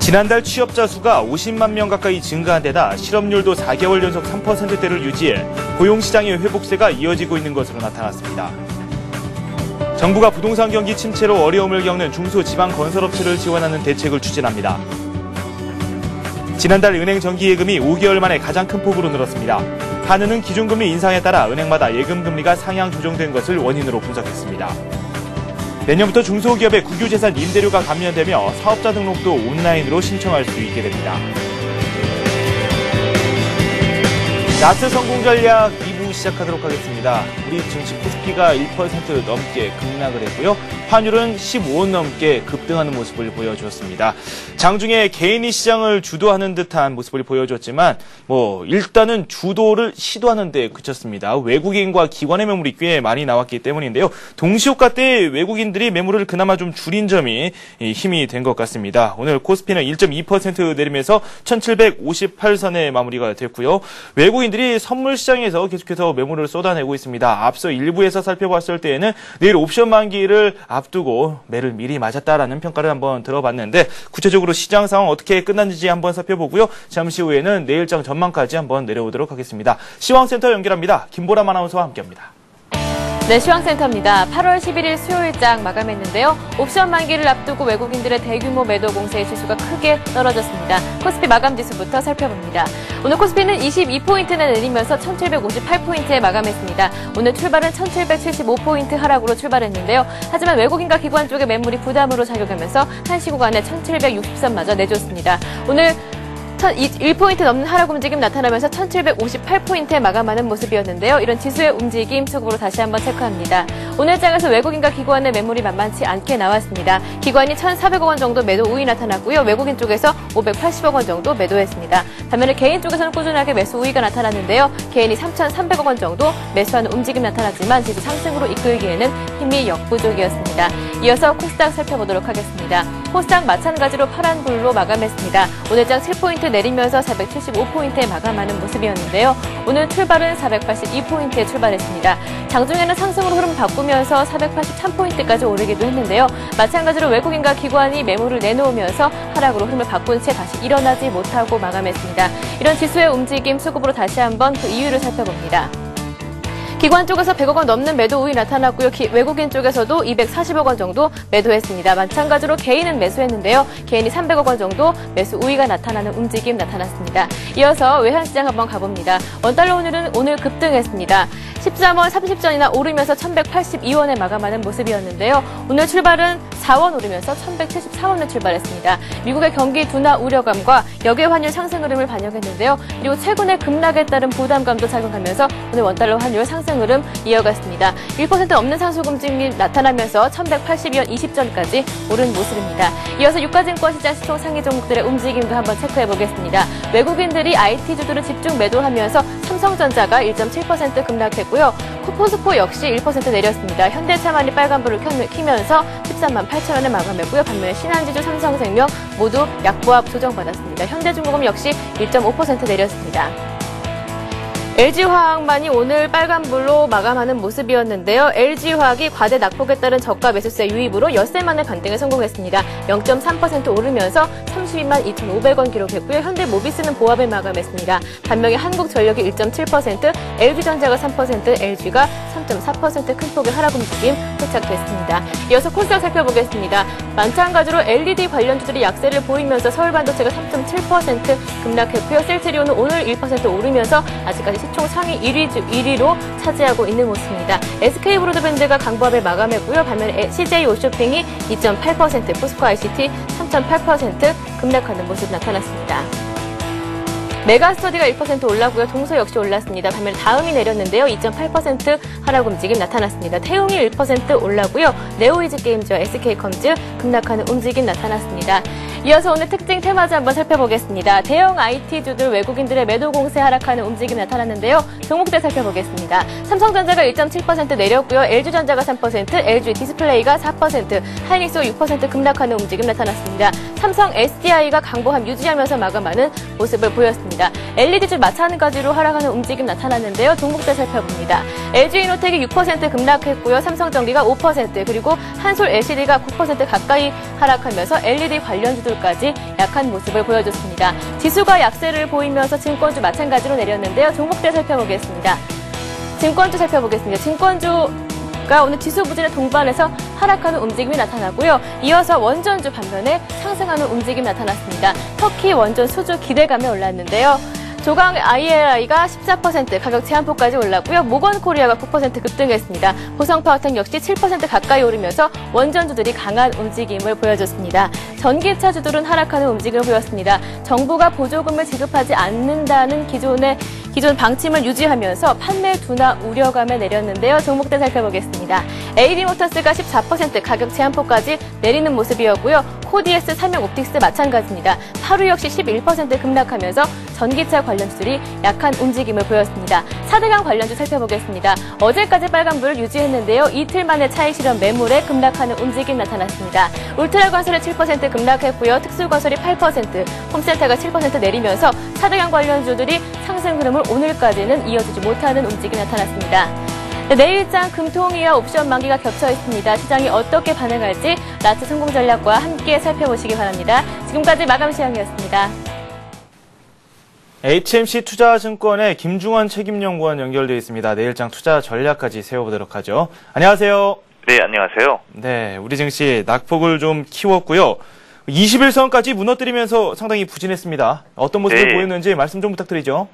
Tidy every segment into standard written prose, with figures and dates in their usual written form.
지난달 취업자 수가 50만 명 가까이 증가한 데다 실업률도 4개월 연속 3%대를 유지해 고용시장의 회복세가 이어지고 있는 것으로 나타났습니다. 정부가 부동산 경기 침체로 어려움을 겪는 중소지방건설업체를 지원하는 대책을 추진합니다. 지난달 은행 정기예금이 5개월 만에 가장 큰 폭으로 늘었습니다. 한은은 기준금리 인상에 따라 은행마다 예금금리가 상향 조정된 것을 원인으로 분석했습니다. 내년부터 중소기업의 국유재산 임대료가 감면되며 사업자 등록도 온라인으로 신청할 수 있게 됩니다. 나스 성공 전략 2부 시작하도록 하겠습니다. 우리 증시 코스피가 1% 넘게 급락을 했고요. 환율은 15원 넘게 급등하는 모습을 보여주었습니다. 장중에 개인이 시장을 주도하는 듯한 모습을 보여줬지만 일단은 주도를 시도하는 데 그쳤습니다. 외국인과 기관의 매물이 꽤 많이 나왔기 때문인데요. 동시효과 때 외국인들이 매물을 그나마 좀 줄인 점이 힘이 된 것 같습니다. 오늘 코스피는 1.2% 내리면서 1758선에 마무리가 됐고요. 외국인들이 선물 시장에서 계속해서 매물을 쏟아내고 있습니다. 앞서 일부에서 살펴봤을 때에는 내일 옵션 만기를 앞두고 매를 미리 맞았다라는 평가를 한번 들어봤는데 구체적으로 시장 상황 어떻게 끝났는지 한번 살펴보고요. 잠시 후에는 내일장 전망까지 한번 내려오도록 하겠습니다. 시황센터 연결합니다. 김보람 아나운서와 함께합니다. 네, 시황센터입니다. 8월 11일 수요일장 마감했는데요. 옵션 만기를 앞두고 외국인들의 대규모 매도 공세의 지수가 크게 떨어졌습니다. 코스피 마감 지수부터 살펴봅니다. 오늘 코스피는 22포인트나 내리면서 1758포인트에 마감했습니다. 오늘 출발은 1775포인트 하락으로 출발했는데요. 하지만 외국인과 기관 쪽의 매물이 부담으로 작용하면서 한시 구간에 1760선마저 내줬습니다. 오늘 1포인트 넘는 하락 움직임 나타나면서 1758포인트에 마감하는 모습이었는데요. 이런 지수의 움직임 수급으로 다시 한번 체크합니다. 오늘 장에서 외국인과 기관의 매물이 만만치 않게 나왔습니다. 기관이 1,400억 원 정도 매도 우위 나타났고요. 외국인 쪽에서 580억 원 정도 매도했습니다. 반면에 개인 쪽에서는 꾸준하게 매수 우위가 나타났는데요. 개인이 3,300억 원 정도 매수하는 움직임 나타났지만 지수 상승으로 이끌기에는 힘이 역부족이었습니다. 이어서 코스닥 살펴보도록 하겠습니다. 코스닥 마찬가지로 파란불로 마감했습니다. 오늘 장 7포인트 내리면서 475포인트에 마감하는 모습이었는데요. 오늘 출발은 482포인트에 출발했습니다. 장중에는 상승으로 흐름 바꾸면서 483포인트까지 오르기도 했는데요. 마찬가지로 외국인과 기관이 매물을 내놓으면서 하락으로 흐름을 바꾼 채 다시 일어나지 못하고 마감했습니다. 이런 지수의 움직임 수급으로 다시 한번 그 이유를 살펴봅니다. 기관 쪽에서 100억 원 넘는 매도 우위 나타났고요. 외국인 쪽에서도 240억 원 정도 매도했습니다. 마찬가지로 개인은 매수했는데요. 개인이 300억 원 정도 매수 우위가 나타나는 움직임 나타났습니다. 이어서 외환시장 한번 가봅니다. 원달러 오늘은 오늘 급등했습니다. 13원 30전이나 오르면서 1182원에 마감하는 모습이었는데요. 오늘 출발은 4원 오르면서 1174원을 출발했습니다. 미국의 경기 둔화 우려감과 역외 환율 상승 흐름을 반영했는데요. 그리고 최근의 급락에 따른 부담감도 작용하면서 오늘 원달러 환율 상승 흐름 이어갔습니다. 1% 넘는 상승 움직임이 나타나면서 1182원 20전까지 오른 모습입니다. 이어서 유가증권 시장 시총 상위 종목들의 움직임도 한번 체크해 보겠습니다. 외국인들이 IT주들을 집중 매도하면서 삼성전자가 1.7% 급락했고요. 포스코 역시 1% 내렸습니다. 현대차만이 빨간불을 켜면서 13만 8천원에 마감했고요. 반면에 신한지주, 삼성생명 모두 약보합 조정받았습니다. 현대중공업 역시 1.5% 내렸습니다. LG화학만이 오늘 빨간불로 마감하는 모습이었는데요. LG화학이 과대 낙폭에 따른 저가 매수세 유입으로 엿새 만에 반등에 성공했습니다. 0.3% 오르면서 32만 2,500원 기록했고요. 현대모비스는 보합에 마감했습니다. 반면에 한국전력이 1.7%, LG전자가 3%, LG가 3.4% 큰 폭의 하락 움직임 포착됐습니다. 이어서 코스닥 살펴보겠습니다. 마찬가지로 LED 관련주들이 약세를 보이면서 서울반도체가 3.7% 급락했고요. 셀트리온은 오늘 1% 오르면서 아직까지 시총 상위 1위로 차지하고 있는 모습입니다. SK브로드밴드가 강보합에 마감했고요. 반면에 CJ오쇼핑이 2.8%, 포스코 ICT 3.8% 급락하는 모습 나타났습니다. 메가스터디가 1% 올랐고요. 동서 역시 올랐습니다. 반면에 다음이 내렸는데요. 2.8% 하락 움직임 나타났습니다. 태용이 1% 올랐고요. 네오이즈게임즈와 SK컴즈 급락하는 움직임 나타났습니다. 이어서 오늘 특징 테마주 한번 살펴보겠습니다. 대형 IT주들 외국인들의 매도 공세 하락하는 움직임 나타났는데요. 종목들 살펴보겠습니다. 삼성전자가 1.7% 내렸고요. LG전자가 3%, LG 디스플레이가 4%, 하이닉스가 6% 급락하는 움직임 나타났습니다. 삼성 SDI가 강보함 유지하면서 마감하는 모습을 보였습니다. LED주 마찬가지로 하락하는 움직임 나타났는데요. 종목들 살펴봅니다. LG이노텍이 6% 급락했고요. 삼성전기가 5%, 그리고 한솔 LCD가 9% 가까이 하락하면서 LED 관련주들 관련주들까지 약한 모습을 보여줬습니다. 지수가 약세를 보이면서 증권주 마찬가지로 내렸는데요. 종목들 살펴보겠습니다. 증권주가 오늘 지수 부진에 동반해서 하락하는 움직임이 나타나고요. 이어서 원전주 반면에 상승하는 움직임이 나타났습니다. 터키 원전 수주 기대감에 올랐는데요. 조강 ILI가 14% 가격 제한폭까지 올랐고요. 모건코리아가 9% 급등했습니다. 보성파워텍 역시 7% 가까이 오르면서 원전주들이 강한 움직임을 보여줬습니다. 전기차주들은 하락하는 움직임을 보였습니다. 정부가 보조금을 지급하지 않는다는 기존 방침을 유지하면서 판매 둔화 우려감에 내렸는데요. 종목들 살펴보겠습니다. AD모터스가 14% 가격 제한폭까지 내리는 모습이었고요. 코디에스, 삼성옵틱스 마찬가지입니다. 파루 역시 11% 급락하면서 전기차 관련주들이 약한 움직임을 보였습니다. 4대강 관련주 살펴보겠습니다. 어제까지 빨간불을 유지했는데요. 이틀 만에 차익 실현 매물에 급락하는 움직임 나타났습니다. 울트라건설이 7% 급락했고요. 특수건설이 8%, 홈센터가 7% 내리면서 4대강 관련주들이 상승 흐름을 오늘까지는 이어주지 못하는 움직임이 나타났습니다. 내일장 금통위와 옵션 만기가 겹쳐 있습니다. 시장이 어떻게 반응할지 라트 성공 전략과 함께 살펴보시기 바랍니다. 지금까지 마감 시황이었습니다. HMC 투자증권의 김중원 책임연구원 연결되어 있습니다. 내일장 투자 전략까지 세워보도록 하죠. 안녕하세요. 네, 안녕하세요. 네, 우리 증시 낙폭을 좀 키웠고요. 21선까지 무너뜨리면서 상당히 부진했습니다. 어떤 모습을 보였는지 말씀 좀 부탁드리죠.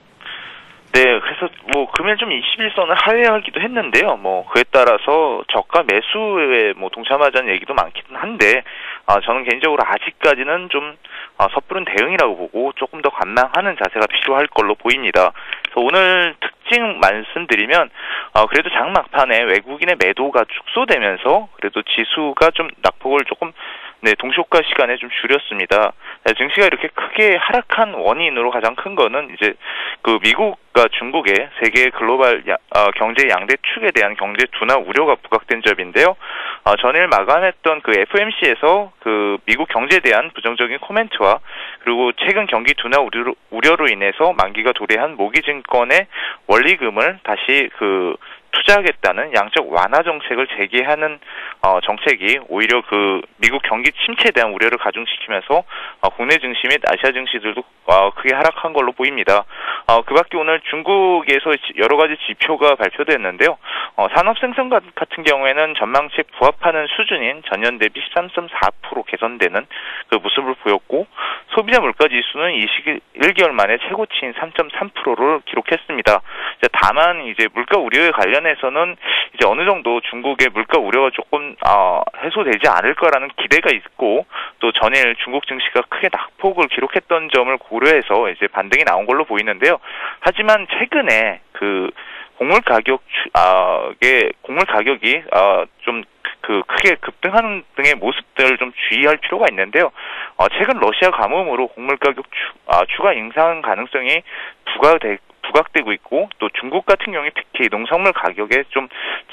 네, 그래서 금일 좀 21선을 하회하기도 했는데요. 그에 따라서 저가 매수에 동참하자는 얘기도 많기는 한데, 저는 개인적으로 아직까지는 좀 섣부른 대응이라고 보고 조금 더 관망하는 자세가 필요할 걸로 보입니다. 그래서 오늘 특징 말씀드리면, 그래도 장 막판에 외국인의 매도가 축소되면서 그래도 지수가 좀 낙폭을 조금 동시효과 시간에 좀 줄였습니다. 증시가 이렇게 크게 하락한 원인으로 가장 큰 거는 이제 그 미국과 중국의 세계 글로벌 경제 양대 축에 대한 경제 둔화 우려가 부각된 점인데요. 전일 마감했던 그 FMC에서 그 미국 경제에 대한 부정적인 코멘트와 그리고 최근 경기 둔화 우려로 인해서 만기가 도래한 모기증권의 원리금을 다시 투자하겠다는 양적 완화 정책을 제기하는 정책이 오히려 그 미국 경기 침체에 대한 우려를 가중시키면서 국내 증시 및 아시아 증시들도 크게 하락한 걸로 보입니다. 그밖에 오늘 중국에서 여러 가지 지표가 발표됐는데요. 산업 생산 같은 경우에는 전망치에 부합하는 수준인 전년 대비 13.4% 개선되는 그 모습을 보였고 소비자 물가 지수는 21개월 만에 최고치인 3.3%를 기록했습니다. 다만 이제 물가 우려에 관련해서는 이제 어느 정도 중국의 물가 우려가 조금 해소되지 않을 거라는 기대가 있고 또 전일 중국 증시가 크게 낙폭을 기록했던 점을 고려해서 이제 반등이 나온 걸로 보이는데요. 하지만 최근에 그 곡물 가격이 좀 크게 급등하는 등의 모습들을 좀 주의할 필요가 있는데요. 최근 러시아 가뭄으로 곡물 가격 추가 인상 가능성이 부각되고 있고 또 중국 같은 경우에 특히 농산물 가격에 좀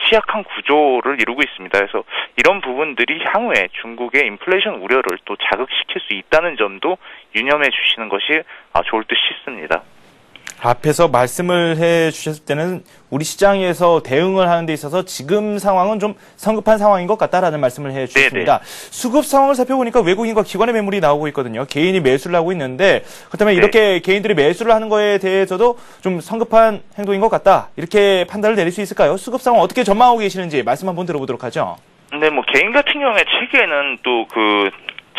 취약한 구조를 이루고 있습니다. 그래서 이런 부분들이 향후에 중국의 인플레이션 우려를 또 자극시킬 수 있다는 점도 유념해 주시는 것이 좋을 듯 싶습니다. 앞에서 말씀을 해주셨을 때는 우리 시장에서 대응을 하는 데 있어서 지금 상황은 좀 성급한 상황인 것 같다라는 말씀을 해주셨습니다. 수급 상황을 살펴보니까 외국인과 기관의 매물이 나오고 있거든요. 개인이 매수를 하고 있는데 그렇다면 이렇게 개인들이 매수를 하는 거에 대해서도 좀 성급한 행동인 것 같다. 이렇게 판단을 내릴 수 있을까요? 수급 상황 어떻게 전망하고 계시는지 말씀 한번 들어보도록 하죠. 네, 개인 같은 경우에 최근에는 또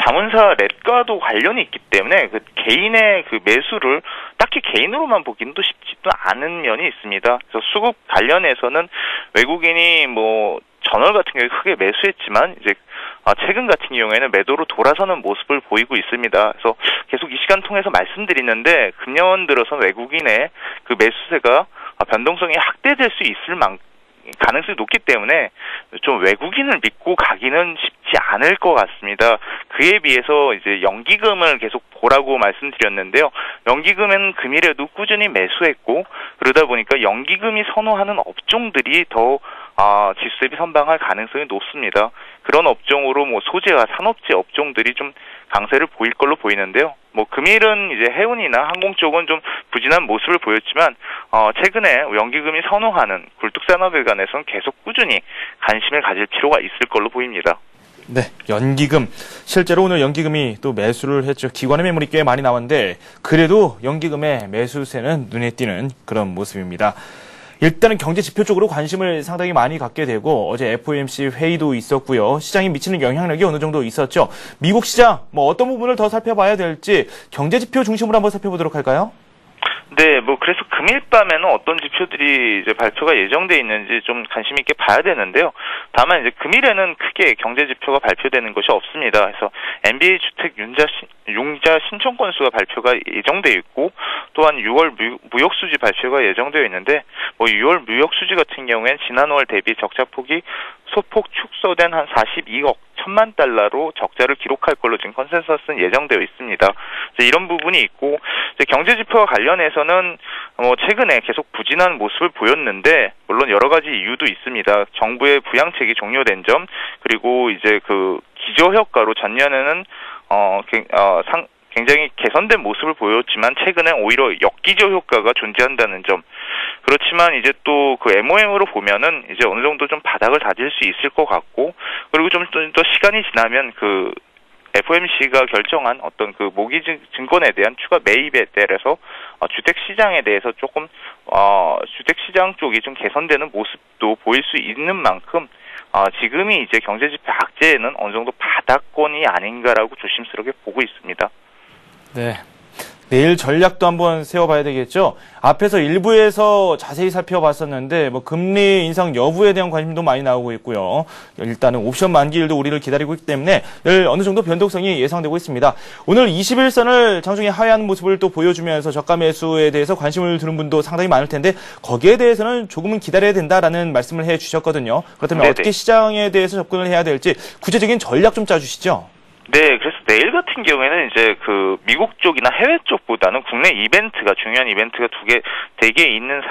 자문사 랩과도 관련이 있기 때문에 개인의 매수를 딱히 개인으로만 보기는 또 쉽지도 않은 면이 있습니다. 그래서 수급 관련해서는 외국인이 전월 같은 경우에 크게 매수했지만 이제 최근 같은 경우에는 매도로 돌아서는 모습을 보이고 있습니다. 그래서 계속 이 시간 통해서 말씀드리는데 금년 들어서 외국인의 매수세가 변동성이 확대될 수 있을 가능성이 높기 때문에 좀 외국인을 믿고 가기는 쉽지 않을 것 같습니다. 그에 비해서 이제 연기금을 계속 보라고 말씀드렸는데요. 연기금은 금일에도 꾸준히 매수했고 그러다 보니까 연기금이 선호하는 업종들이 더 지수 대비 선방할 가능성이 높습니다. 그런 업종으로 소재와 산업재 업종들이 좀 강세를 보일 걸로 보이는데요. 금일은 이제 해운이나 항공 쪽은 좀 부진한 모습을 보였지만 최근에 연기금이 선호하는 굴뚝산업에 관해서는 계속 꾸준히 관심을 가질 필요가 있을 걸로 보입니다. 네, 연기금. 실제로 오늘 연기금이 또 매수를 했죠. 기관의 매물이 꽤 많이 나왔는데 그래도 연기금의 매수세는 눈에 띄는 그런 모습입니다. 일단은 경제 지표 쪽으로 관심을 상당히 많이 갖게 되고 어제 FOMC 회의도 있었고요. 시장에 미치는 영향력이 어느 정도 있었죠. 미국 시장 어떤 부분을 더 살펴봐야 될지 경제 지표 중심으로 한번 살펴보도록 할까요? 네, 그래서 금일 밤에는 어떤 지표들이 이제 발표가 예정돼 있는지 좀 관심 있게 봐야 되는데요. 다만 이제 금일에는 크게 경제 지표가 발표되는 것이 없습니다. 그래서 NBA 주택 융자 신청 건수가 발표가 예정돼 있고 또한 6월 무역 수지 발표가 예정되어 있는데 6월 무역 수지 같은 경우엔 지난 5월 대비 적자 폭이 소폭 축소된 한 42억 1천만 달러로 적자를 기록할 걸로 지금 컨센서스는 예정되어 있습니다. 이런 부분이 있고 경제 지표와 관련해서는 최근에 계속 부진한 모습을 보였는데 물론 여러 가지 이유도 있습니다. 정부의 부양책이 종료된 점 그리고 이제 그 기저 효과로 전년에는 굉장히 개선된 모습을 보였지만 최근에 오히려 역기저 효과가 존재한다는 점. 그렇지만 이제 또 그 MOM으로 보면은 이제 어느 정도 좀 바닥을 다질 수 있을 것 같고 그리고 좀 더 시간이 지나면 그 FOMC가 결정한 어떤 그 모기 증권에 대한 추가 매입에 따라서 주택 시장에 대해서 조금 주택 시장 쪽이 좀 개선되는 모습도 보일 수 있는 만큼 지금이 이제 경제 지표 악재에는 어느 정도 바닥권이 아닌가라고 조심스럽게 보고 있습니다. 네. 내일 전략도 한번 세워봐야 되겠죠. 앞에서 일부에서 자세히 살펴봤었는데 금리 인상 여부에 대한 관심도 많이 나오고 있고요. 일단은 옵션 만기일도 우리를 기다리고 있기 때문에 어느 정도 변동성이 예상되고 있습니다. 오늘 21선을 장중에 하회하는 모습을 또 보여주면서 저가 매수에 대해서 관심을 두는 분도 상당히 많을 텐데 거기에 대해서는 조금은 기다려야 된다라는 말씀을 해주셨거든요. 그렇다면 네네. 어떻게 시장에 대해서 접근을 해야 될지 구체적인 전략 좀 짜주시죠. 네, 그래서 내일 같은 경우에는 이제 그 미국 쪽이나 해외 쪽보다는 국내 이벤트가 중요한 이벤트가 대개 있는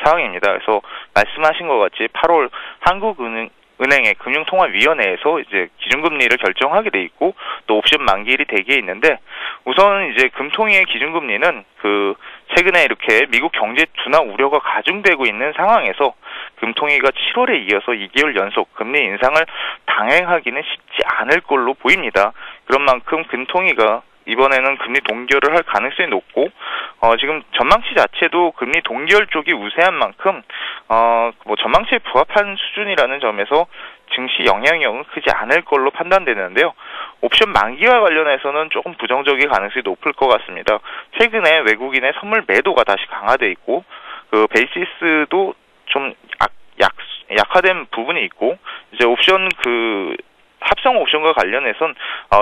상황입니다. 그래서 말씀하신 것 같이 8월 한국은행의 금융통화위원회에서 이제 기준금리를 결정하게 돼 있고 또 옵션 만기일이 대개 있는데 우선 이제 금통위의 기준금리는 그 최근에 이렇게 미국 경제 둔화 우려가 가중되고 있는 상황에서 금통위가 7월에 이어서 2개월 연속 금리 인상을 단행하기는 쉽지 않을 걸로 보입니다. 그런 만큼 금통위가 이번에는 금리 동결을 할 가능성이 높고 지금 전망치 자체도 금리 동결 쪽이 우세한 만큼 전망치에 부합한 수준이라는 점에서 증시 영향력은 크지 않을 걸로 판단되는데요. 옵션 만기와 관련해서는 조금 부정적인 가능성이 높을 것 같습니다. 최근에 외국인의 선물 매도가 다시 강화돼 있고 그 베이시스도 좀 약화된 부분이 있고 이제 옵션 합성 옵션과 관련해선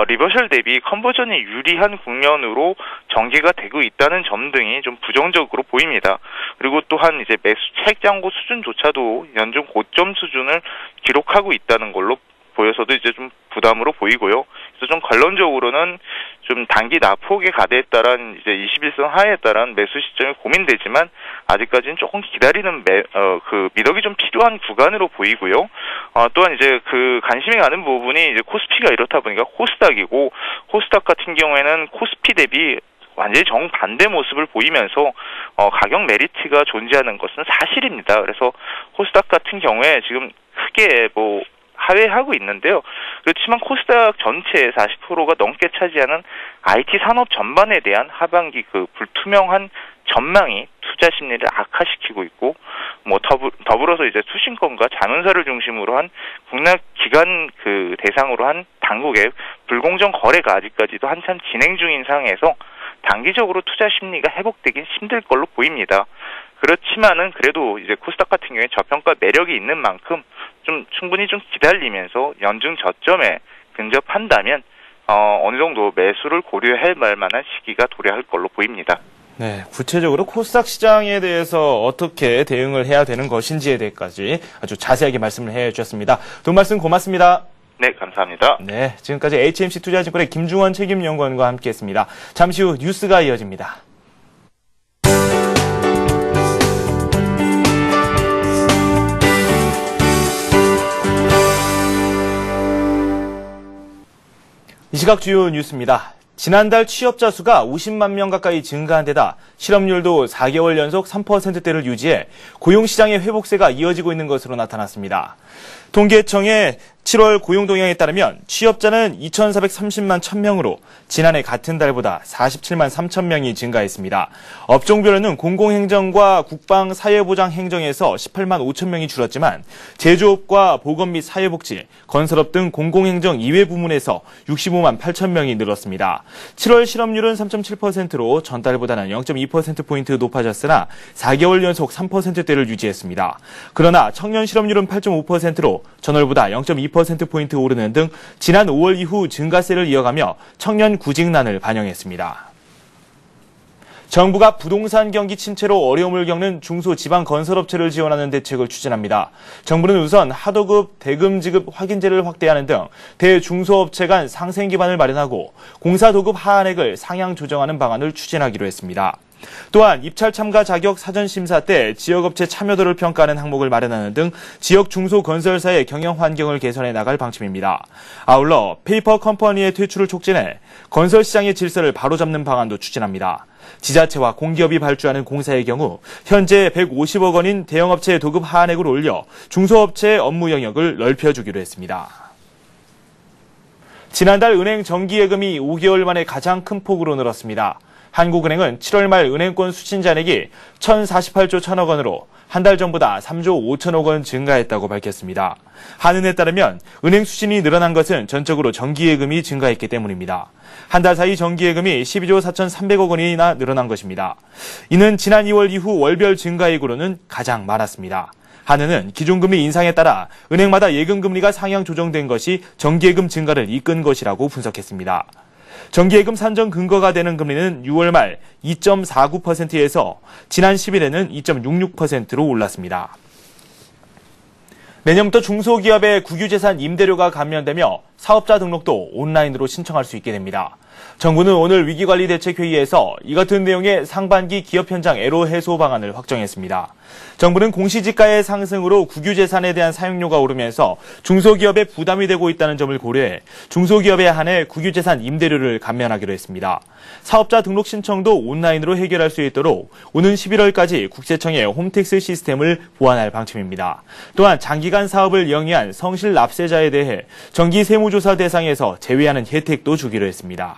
리버셜 대비 컨버전이 유리한 국면으로 전개가 되고 있다는 점 등이 좀 부정적으로 보입니다. 그리고 또한 이제 매수 차익 잔고 수준조차도 연중 고점 수준을 기록하고 있다는 걸로 보여서도 이제 좀 부담으로 보이고요. 그래서 좀 결론적으로는 좀 단기 낙폭의 가대에 따른 이제 21선 하에 따른 매수 시점이 고민되지만 아직까지는 조금 기다리는 미덕이 좀 필요한 구간으로 보이고요. 또한 이제 그 관심이 가는 부분이 이제 코스피가 이렇다 보니까 코스닥이고 코스닥 같은 경우에는 코스피 대비 완전히 정반대 모습을 보이면서 가격 메리트가 존재하는 것은 사실입니다. 그래서 코스닥 같은 경우에 지금 크게 하회하고 있는데요. 그렇지만 코스닥 전체의 40%가 넘게 차지하는 IT 산업 전반에 대한 하반기 불투명한 전망이 투자 심리를 악화시키고 있고 더불어서 이제 투신권과 자문사를 중심으로 한 국내 기관 대상으로 한 당국의 불공정 거래가 아직까지도 한참 진행 중인 상황에서 단기적으로 투자 심리가 회복되긴 힘들 걸로 보입니다. 그렇지만은 그래도 이제 코스닥 같은 경우에 저평가 매력이 있는 만큼 좀 충분히 좀 기다리면서 연중 저점에 근접한다면 어느 정도 매수를 고려할 만한 시기가 도래할 걸로 보입니다. 네, 구체적으로 코스닥 시장에 대해서 어떻게 대응을 해야 되는 것인지에 대해까지 아주 자세하게 말씀을 해주셨습니다. 돈 말씀 고맙습니다. 네, 감사합니다. 네, 지금까지 HMC 투자증권의 김중원 책임연구원과 함께했습니다. 잠시 후 뉴스가 이어집니다. 이 시각 주요 뉴스입니다. 지난달 취업자 수가 50만 명 가까이 증가한 데다 실업률도 4개월 연속 3%대를 유지해 고용시장의 회복세가 이어지고 있는 것으로 나타났습니다. 통계청의 7월 고용동향에 따르면 취업자는 2,430만 1,000명으로 지난해 같은 달보다 47만 3천 명이 증가했습니다. 업종별로는 공공행정과 국방, 사회보장 행정에서 18만 5천 명이 줄었지만 제조업과 보건 및 사회복지, 건설업 등 공공행정 이외 부문에서 65만 8천 명이 늘었습니다. 7월 실업률은 3.7%로 전달보다는 0.2%포인트 높아졌으나 4개월 연속 3%대를 유지했습니다. 그러나 청년 실업률은 8.5%로 전월보다 0.2%포인트 오르는 등 지난 5월 이후 증가세를 이어가며 청년 구직난을 반영했습니다. 정부가 부동산 경기 침체로 어려움을 겪는 중소지방건설업체를 지원하는 대책을 추진합니다. 정부는 우선 하도급, 대금지급 확인제를 확대하는 등 대중소업체 간 상생 기반을 마련하고 공사도급 하한액을 상향 조정하는 방안을 추진하기로 했습니다. 또한 입찰 참가 자격 사전 심사 때 지역업체 참여도를 평가하는 항목을 마련하는 등 지역 중소건설사의 경영 환경을 개선해 나갈 방침입니다. 아울러 페이퍼 컴퍼니의 퇴출을 촉진해 건설 시장의 질서를 바로잡는 방안도 추진합니다. 지자체와 공기업이 발주하는 공사의 경우 현재 150억 원인 대형업체의 도급 하한액을 올려 중소업체의 업무 영역을 넓혀주기로 했습니다. 지난달 은행 정기예금이 5개월 만에 가장 큰 폭으로 늘었습니다. 한국은행은 7월 말 은행권 수신 잔액이 1,048조 1,000억 원으로 한 달 전보다 3조 5천억 원 증가했다고 밝혔습니다. 한은에 따르면 은행 수신이 늘어난 것은 전적으로 정기예금이 증가했기 때문입니다. 한 달 사이 정기예금이 12조 4,300억 원이나 늘어난 것입니다. 이는 지난 2월 이후 월별 증가액으로는 가장 많았습니다. 한은은 기존금리 인상에 따라 은행마다 예금금리가 상향 조정된 것이 정기예금 증가를 이끈 것이라고 분석했습니다. 정기예금 산정 근거가 되는 금리는 6월 말 2.49%에서 지난 10일에는 2.66%로 올랐습니다. 내년부터 중소기업의 국유재산 임대료가 감면되며 사업자 등록도 온라인으로 신청할 수 있게 됩니다. 정부는 오늘 위기관리대책회의에서 이 같은 내용의 상반기 기업 현장 애로 해소 방안을 확정했습니다. 정부는 공시지가의 상승으로 국유재산에 대한 사용료가 오르면서 중소기업에 부담이 되고 있다는 점을 고려해 중소기업에 한해 국유재산 임대료를 감면하기로 했습니다. 사업자 등록 신청도 온라인으로 해결할 수 있도록 오는 11월까지 국세청의 홈택스 시스템을 보완할 방침입니다. 또한 장기간 사업을 영위한 성실 납세자에 대해 정기 세무조사 대상에서 제외하는 혜택도 주기로 했습니다.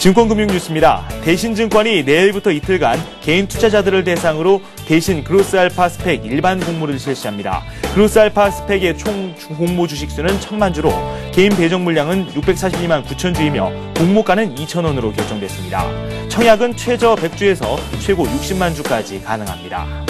증권금융뉴스입니다. 대신증권이 내일부터 이틀간 개인 투자자들을 대상으로 대신 그로스알파 스펙 일반 공모를 실시합니다. 그로스알파 스펙의 총 공모 주식수는 1,000만 주로 개인 배정 물량은 642만 9천 주이며 공모가는 2,000원으로 결정됐습니다. 청약은 최저 100주에서 최고 60만 주까지 가능합니다.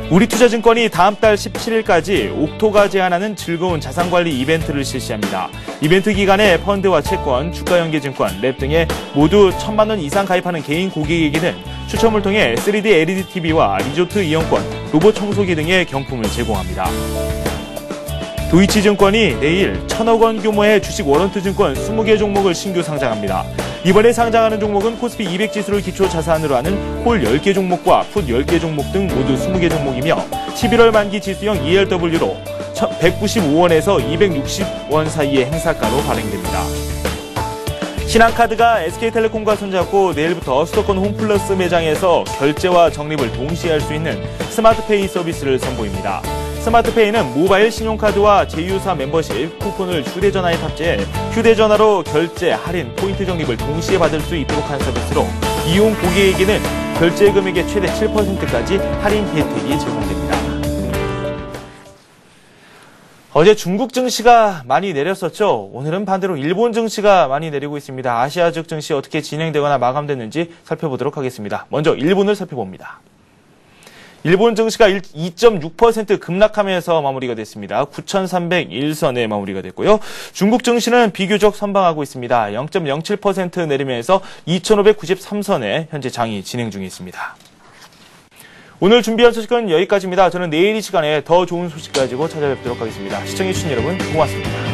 우리투자증권이 다음 달 17일까지 옥토가 제안하는 즐거운 자산관리 이벤트를 실시합니다. 이벤트 기간에 펀드와 채권, 주가연계증권, 랩 등에 모두 1,000만 원 이상 가입하는 개인 고객에게는 추첨을 통해 3D LED TV와 리조트 이용권, 로봇 청소기 등의 경품을 제공합니다. 도이치증권이 내일 1,000억 원 규모의 주식 워런트 증권 20개 종목을 신규 상장합니다. 이번에 상장하는 종목은 코스피 200 지수를 기초 자산으로 하는 콜 10개 종목과 풋 10개 종목 등 모두 20개 종목이며 11월 만기 지수형 ELW로 195원에서 260원 사이의 행사가로 발행됩니다. 신한카드가 SK텔레콤과 손잡고 내일부터 수도권 홈플러스 매장에서 결제와 적립을 동시에 할 수 있는 스마트페이 서비스를 선보입니다. 스마트페이는 모바일 신용카드와 제휴사 멤버십, 쿠폰을 휴대전화에 탑재해 휴대전화로 결제, 할인, 포인트 적립을 동시에 받을 수 있도록 한 서비스로 이용 고객에게는 결제 금액의 최대 7%까지 할인 혜택이 제공됩니다. 어제 중국 증시가 많이 내렸었죠. 오늘은 반대로 일본 증시가 많이 내리고 있습니다. 아시아적 증시 어떻게 진행되거나 마감됐는지 살펴보도록 하겠습니다. 먼저 일본을 살펴봅니다. 일본 증시가 2.6% 급락하면서 마무리가 됐습니다. 9,301선에 마무리가 됐고요. 중국 증시는 비교적 선방하고 있습니다. 0.07% 내리면서 2,593선에 현재 장이 진행 중에 있습니다. 오늘 준비한 소식은 여기까지입니다. 저는 내일 이 시간에 더 좋은 소식 가지고 찾아뵙도록 하겠습니다. 시청해주신 여러분 고맙습니다.